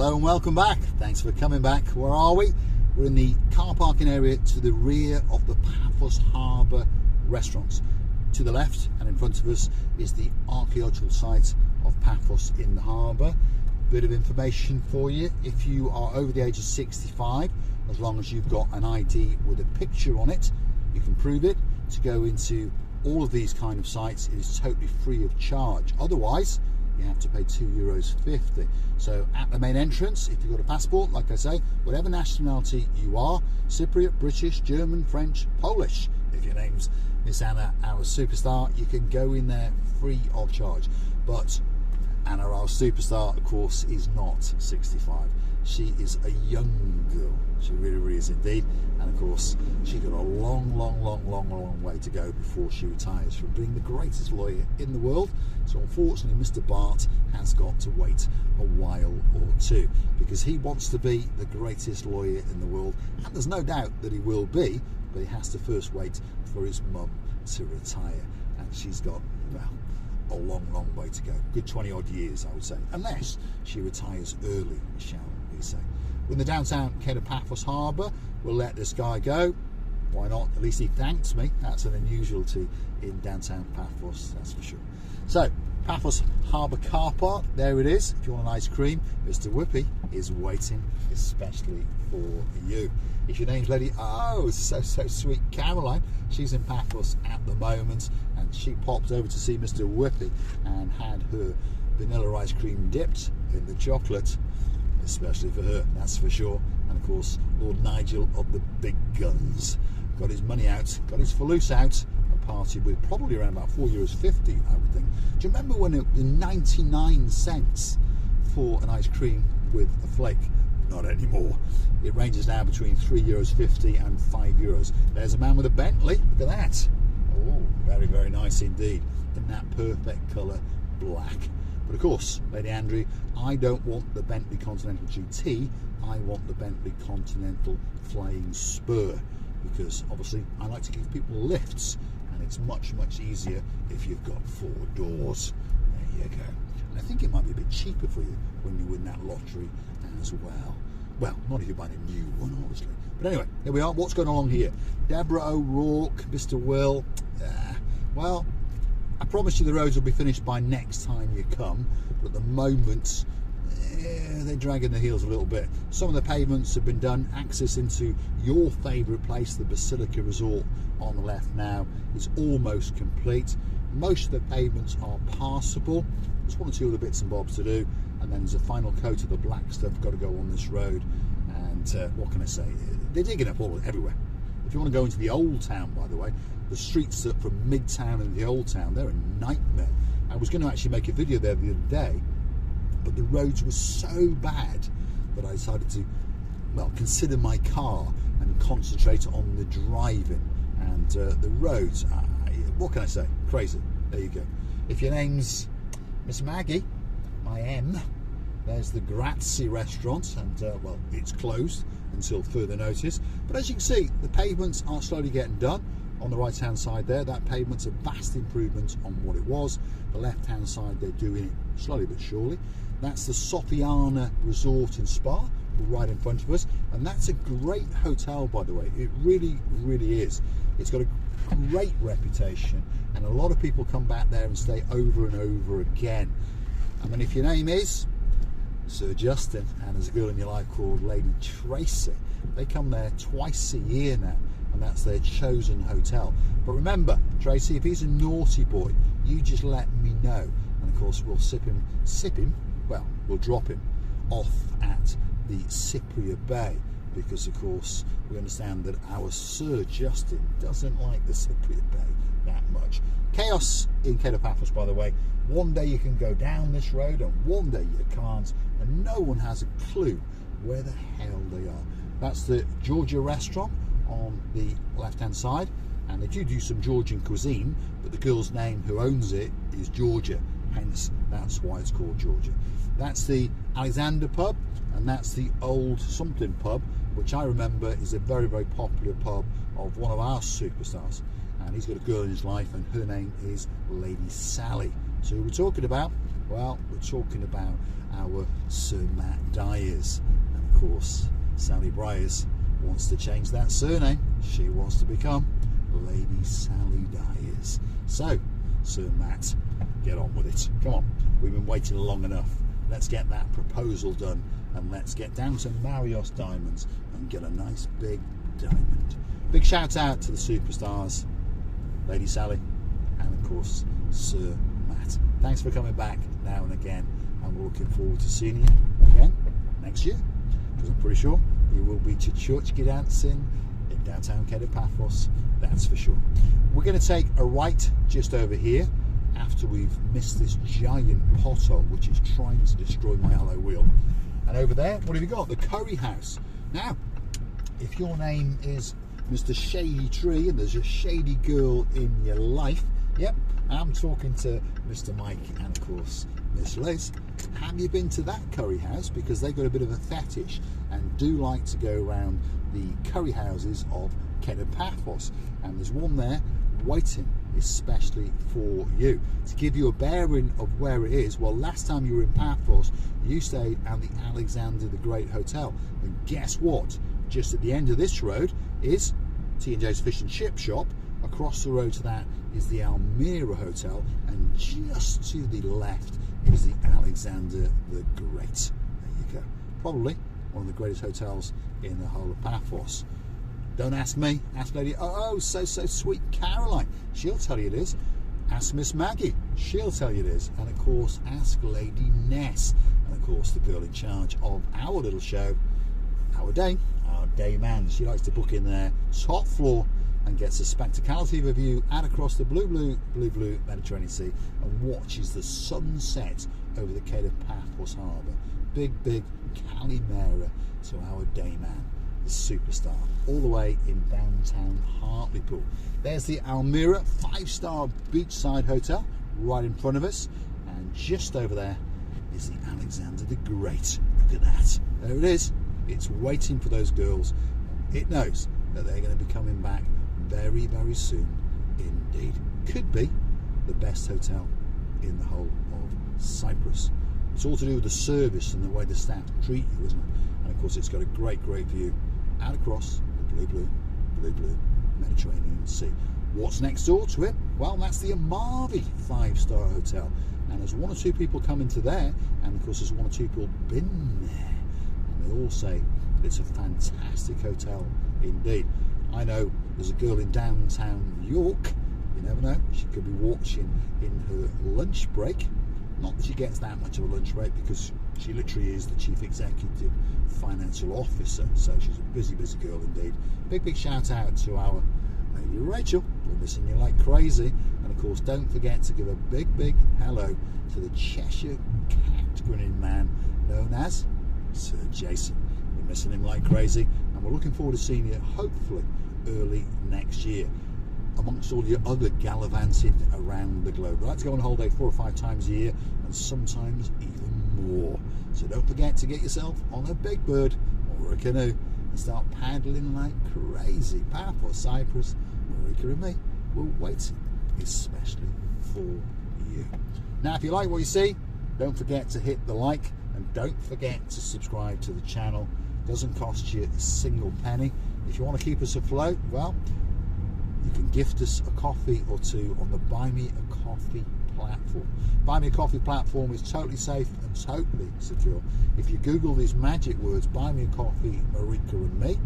Hello and welcome back. Thanks for coming back. Where are we? We're in the car parking area to the rear of the Paphos Harbour restaurants. To the left and in front of us is the archaeological site of Paphos in the harbour. Bit of information for you: if you are over the age of 65, as long as you've got an ID with a picture on it, you can prove it. To go into all of these kind of sites, it is totally free of charge. Otherwise, you have to pay €2.50. So at the main entrance, if you've got a passport, like I say, whatever nationality you are, Cypriot, British, German, French, Polish, if your name's Miss Anna, our superstar, you can go in there free of charge. But Anna, our superstar, of course, is not 65. She is a young girl. She really is indeed. And of course, she's got a long way to go before she retires from being the greatest lawyer in the world. So unfortunately, Mr. Bart has got to wait a while or two, because he wants to be the greatest lawyer in the world. And there's no doubt that he will be, but he has to first wait for his mum to retire. And she's got, well, a long way to go. Good 20 odd years, I would say, unless she retires early, shall we say. We're in the downtown Kato Paphos Harbour. We'll let this guy go. Why not? At least he thanks me. That's an unusuality in downtown Paphos, that's for sure. So, Paphos Harbour car park, there it is. If you want an ice cream, Mr. Whippy is waiting especially for you. If your name's Lady, oh, so sweet, Caroline, she's in Paphos at the moment, and she popped over to see Mr. Whippy and had her vanilla ice cream dipped in the chocolate, especially for her, that's for sure. And of course, Lord Nigel of the big guns got his money out, got his faloose out, a party with probably around about €4.50, I would think. Do you remember when it was 99 cents for an ice cream with a flake? Not anymore. It ranges now between €3.50 and €5. There's a man with a Bentley, look at that. Oh, very nice indeed, in that perfect colour, black. But of course, Lady Andrew, I don't want the Bentley Continental GT, I want the Bentley Continental Flying Spur, because obviously I like to give people lifts, and it's much easier if you've got 4 doors. There you go. And I think it might be a bit cheaper for you when you win that lottery as well. Well, not if you're buying a new one, obviously. But anyway, here we are. What's going along here? Deborah O'Rourke, Mr. Will. Well, I promise you the roads will be finished by next time you come. But at the moment, they're dragging their heels a little bit. Some of the pavements have been done. Access into your favourite place, the Basilica Resort on the left now, is almost complete. Most of the pavements are passable. There's 1 or 2 other bits and bobs to do, and then there's a final coat of the black stuff got to go on this road. And what can I say? They're digging up all everywhere. If you want to go into the old town, by the way, the streets from Midtown and the old town, they're a nightmare. I was going to actually make a video there the other day, but the roads were so bad that I decided to, well, consider my car and concentrate on the driving. And the roads, what can I say? Crazy. There you go. If your name's Miss Maggie, I am. There's the Grazie restaurant, and well, it's closed until further notice. But as you can see, the pavements are slowly getting done. On the right hand side there, that pavement's a vast improvement on what it was. The left hand side, they're doing it slowly but surely. That's the Sofiana Resort and Spa right in front of us, and that's a great hotel, by the way. It really is. It's got a great reputation, and a lot of people come back there and stay over and over again. I mean, if your name is Sir Justin and there's a girl in your life called Lady Tracy, they come there twice a year now, and that's their chosen hotel. But remember, Tracy, if he's a naughty boy, you just let me know, and of course we'll well, we'll drop him off at the Cypriot Bay, because of course we understand that our Sir Justin doesn't like the Cypriot Bay that much. Chaos in Kato Paphos, by the way. One day you can go down this road and one day you can't, and no one has a clue where the hell they are. That's the Georgia restaurant on the left hand side, and they do some Georgian cuisine, but the girl's name who owns it is Georgia, hence that's why it's called Georgia. That's the Alexander pub, and that's the Old Something pub, which I remember is a very popular pub of one of our superstars, and he's got a girl in his life, and her name is Lady Sally. So who we're talking about? Well, we're talking about our Sir Matt Dyers. And of course, Sally Briers wants to change that surname. She wants to become Lady Sally Dyers. So, Sir Matt, get on with it. Come on, we've been waiting long enough. Let's get that proposal done, and let's get down to Marios Diamonds and get a nice big diamond. Big shout out to the superstars, Lady Sally, and of course Sir Matt. Thanks for coming back now and again, and we're looking forward to seeing you again next year, because I'm pretty sure you will be to church dancing in downtown Kato Paphos, that's for sure. We're going to take a right just over here after we've missed this giant pothole which is trying to destroy my alloy wheel. And over there, what have you got? The curry house. Now, if your name is Mr. Shady Tree and there's a shady girl in your life, yep, I'm talking to Mr. Mike and of course Miss Liz. Have you been to that curry house? Because they've got a bit of a fetish and do like to go around the curry houses of Kato Paphos, and there's one there waiting especially for you. To give you a bearing of where it is, well, last time you were in Paphos, you stayed at the Alexander the Great Hotel, and guess what? Just at the end of this road is T&J's Fish and Chip Shop. Across the road to that is the Almira Hotel, and just to the left is the Alexander the Great. There you go. Probably one of the greatest hotels in the whole of Paphos. Don't ask me, ask Lady so sweet Caroline, she'll tell you it is. Ask Miss Maggie, she'll tell you it is. And of course ask Lady Ness, and of course the girl in charge of our little show, our day man. She likes to book in there top floor and gets a spectacality of a view out across the blue Mediterranean Sea and watches the sunset over the Kato Paphos Harbour. Big Calimera to our day man, the superstar, all the way in downtown Hartlepool. There's the Almira 5-star beachside hotel right in front of us, and just over there is the Alexander the Great. Look at that, there it is. It's waiting for those girls. It knows that they're going to be coming back very soon indeed. Could be the best hotel in the whole of Cyprus. It's all to do with the service and the way the staff treat you, isn't it? And of course it's got a great view out across the blue Mediterranean Sea. What's next door to it? Well, that's the Amalfi 5-star hotel, and there's 1 or 2 people coming to there, and of course there's 1 or 2 people been there, and they all say it's a fantastic hotel indeed. I know there's a girl in downtown York, you never know, she could be watching in her lunch break. Not that she gets that much of a lunch break, because she literally is the Chief Executive Financial Officer, so she's a busy girl indeed. Big shout out to our Lady Rachel, we're missing you like crazy. And of course don't forget to give a big hello to the Cheshire Cat grinning man known as Sir Jason. We're missing him like crazy, and we're looking forward to seeing you hopefully early next year amongst all your other gallivanting around the globe. I like to go on holiday 4 or 5 times a year, and sometimes even more. So don't forget to get yourself on a big bird or a canoe and start paddling like crazy. Paphos Cyprus, Marika and me will wait especially for you. Now if you like what you see, don't forget to hit the like, and don't forget to subscribe to the channel. It doesn't cost you a single penny. If you want to keep us afloat, well, you can gift us a coffee or 2 on the Buy Me a Coffee platform. Buy Me a Coffee platform is totally safe and totally secure. If you Google these magic words, Buy Me a Coffee, Marika and me,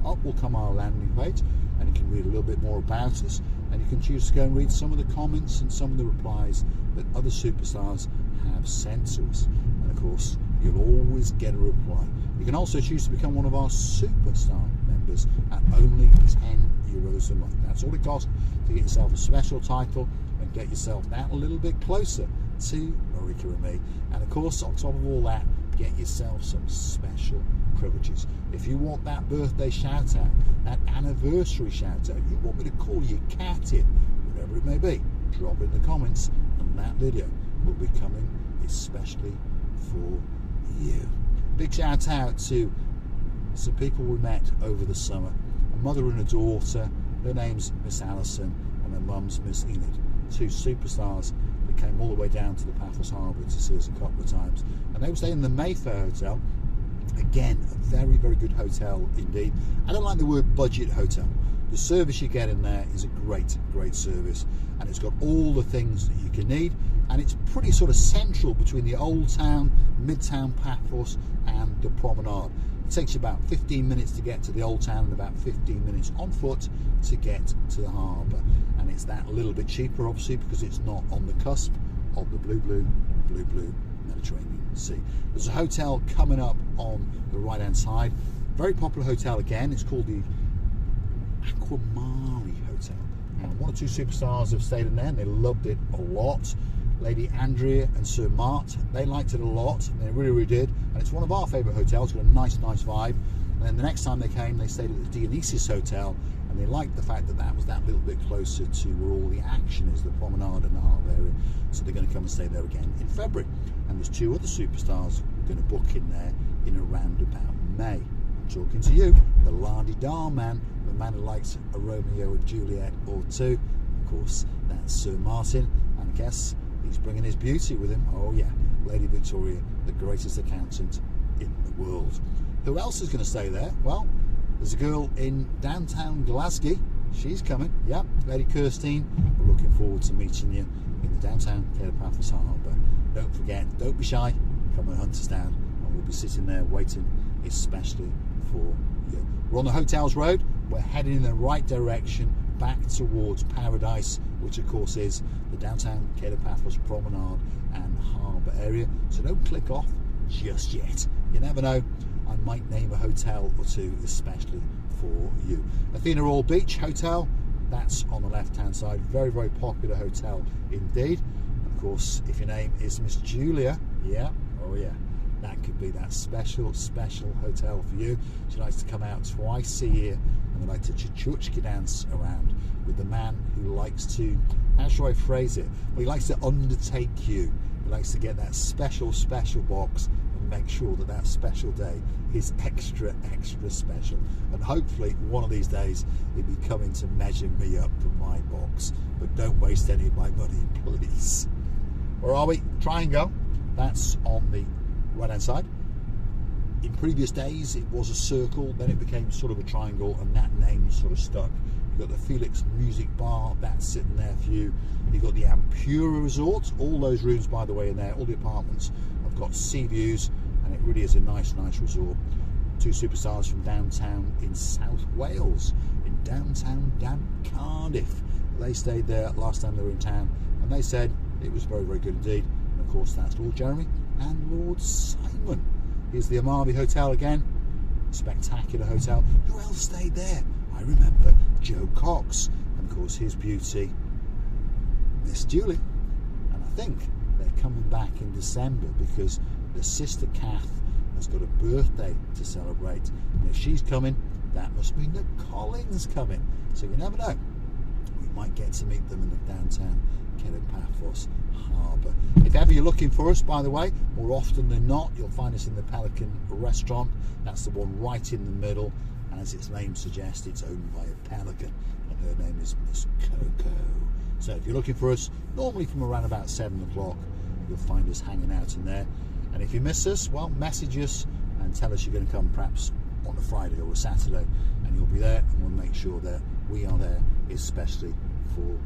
up will come our landing page, and you can read a little bit more about us, and you can choose to go and read some of the comments and some of the replies that other superstars have sent to us. And of course, you'll always get a reply. You can also choose to become one of our superstar members at only €10 a month. That's all it costs to get yourself a special title and get yourself that little bit closer to Marika and me. And of course, on top of all that, get yourself some special privileges. If you want that birthday shout out, that anniversary shout out, you want me to call your cat in, whatever it may be, drop in the comments, and that video will be coming especially for you. Big shout out to some people we met over the summer, a mother and a daughter. Her name's Miss Alison and her mum's Miss Enid, 2 superstars They came all the way down to the Paphos Harbour to see us a couple of times, and they were staying in the Mayfair Hotel. Again, a very, very good hotel indeed. I don't like the word budget hotel. The service you get in there is a great, great service, and it's got all the things that you can need, and it's pretty sort of central between the old town, midtown Paphos, and the promenade. It takes you about 15 minutes to get to the old town and about 15 minutes on foot to get to the harbour, and it's that little bit cheaper obviously because it's not on the cusp of the blue Mediterranean Sea. There's a hotel coming up on the right hand side, very popular hotel again. It's called the Aquamari Hotel, and one or two superstars have stayed in there and they loved it a lot. Lady Andrea and Sir Mart, they liked it a lot, and they really, really did, and it's one of our favourite hotels. It's got a nice vibe. And then the next time they came, they stayed at the Dionysus Hotel, and they liked the fact that that was that little bit closer to where all the action is, the promenade and the harbour area, so they're going to come and stay there again in February. And there's two other superstars going to book in there in around about May. I'm talking to you, the la-di-da man, the man who likes a Romeo and Juliet or two. Of course, that's Sir Martin, and I guess he's bringing his beauty with him. Oh yeah, Lady Victoria, the greatest accountant in the world. Who else is going to stay there? Well, there's a girl in downtown Glasgow. She's coming. Yeah, Lady Kirstine. We're looking forward to meeting you in the downtown Kato Paphos Harbour. Don't forget, don't be shy. Come and hunt us down, and we'll be sitting there waiting, especially for you. We're on the Hotels Road. We're heading in the right direction back towards Paradise, which of course is the downtown Kato Paphos promenade and harbour area. So don't click off just yet. You never know, I might name a hotel or two especially for you. Athena Royal Beach Hotel, that's on the left hand side. Very, very popular hotel indeed. Of course, if your name is Miss Julia, yeah, oh yeah, that could be that special hotel for you. She likes to come out twice a year, and they like to chuchka dance around with the man who likes to, how shall I phrase it? Well, he likes to undertake you. He likes to get that special box and make sure that that special day is extra special. And hopefully one of these days he'll be coming to measure me up for my box. But don't waste any of my money, please. Where are we? Triangle. That's on the right hand side. In previous days it was a circle, then it became sort of a triangle, and that name sort of stuck. You've got the Felix Music Bar, that's sitting there for you. You've got the Ampura Resort, all those rooms by the way in there, all the apartments have got sea views, and it really is a nice resort. Two superstars from downtown in South Wales, in downtown Cardiff. They stayed there last time they were in town, and they said it was very, very good indeed. And of course that's Lord Jeremy and Lord Simon. Here's the Amarvi Hotel again, spectacular hotel. Who else stayed there? I remember Joe Cox, and of course his beauty, Miss Julie. And I think they're coming back in December because the sister Kath has got a birthday to celebrate, and if she's coming, that must mean that Colin's coming. So you never know, we might get to meet them in the downtown Kato Paphos Harbour. If ever you're looking for us, by the way, more often than not you'll find us in the Pelican restaurant. That's the one right in the middle, and as its name suggests, it's owned by a pelican, and her name is Miss Coco. So if you're looking for us, normally from around about 7 o'clock, you'll find us hanging out in there. And if you miss us, well, message us and tell us you're going to come perhaps on a Friday or a Saturday, and you'll be there, and we'll make sure that we are there especially for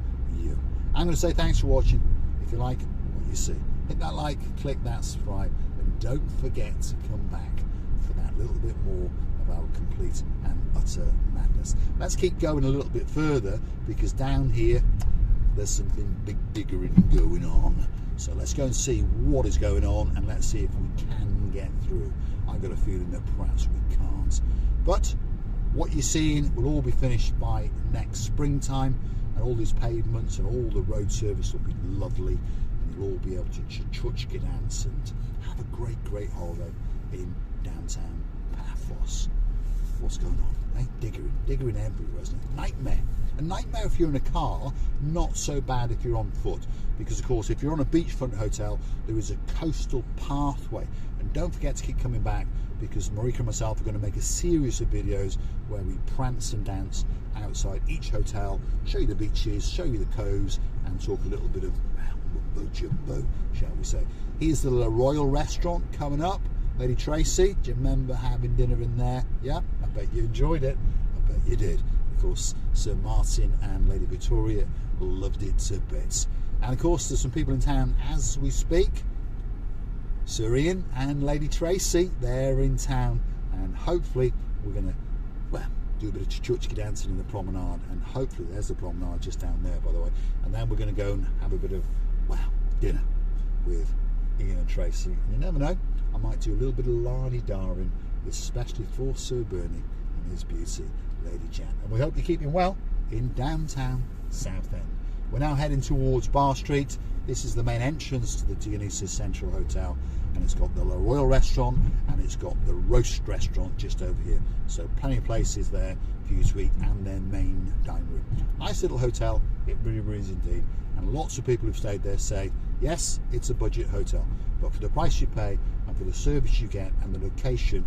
you. I'm going to say thanks for watching. If you like what you see, hit that like, click that subscribe, and don't forget to come back for that little bit more of our complete and utter madness. Let's keep going a little bit further, because down here there's something bigger going on. So let's go and see what is going on, and let's see if we can get through. I've got a feeling that perhaps we can't. But what you're seeing will all be finished by next springtime, and all these pavements and all the road service will be lovely, and you'll all be able to chuchka dance and have a great holiday in downtown Paphos. What's going on? Eh? Diggering everywhere, isn't it? Nightmare. A nightmare if you're in a car, not so bad if you're on foot, because of course if you're on a beachfront hotel, there is a coastal pathway And don't forget to keep coming back, because Marika and myself are going to make a series of videos where we prance and dance outside each hotel, show you the beaches, show you the coves, and talk a little bit of jumbo, shall we say. Here's the Royal Restaurant coming up. Lady Tracy, do you remember having dinner in there? Yeah, I bet you enjoyed it. I bet you did. Of course, Sir Martin and Lady Victoria loved it to bits. And of course, there's some people in town as we speak. Sir Ian and Lady Tracy, they're in town, and hopefully we're going to, well, do a bit of chuchki dancing in the promenade, and hopefully there's the promenade just down there, by the way, and then we're going to go and have a bit of, well, dinner with Ian and Tracy. And you never know, I might do a little bit of lardy-darring, especially for Sir Bernie and his beauty, Lady Jan. And we hope you're keeping well in downtown Southend. We're now heading towards Bar Street. This is the main entrance to the Dionysus Central Hotel, and it's got the Royal Restaurant and it's got the Roast Restaurant just over here. So plenty of places there for you to eat, and their main dining room. Nice little hotel, it really, really is indeed. And lots of people who've stayed there say, yes, it's a budget hotel, but for the price you pay and for the service you get and the location,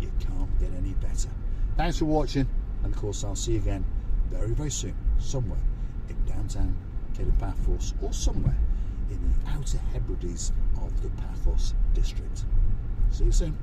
you can't get any better. Thanks for watching, and of course I'll see you again very, very soon, somewhere in downtown Kato Paphos, or somewhere in the Outer Hebrides of the Paphos district. See you soon.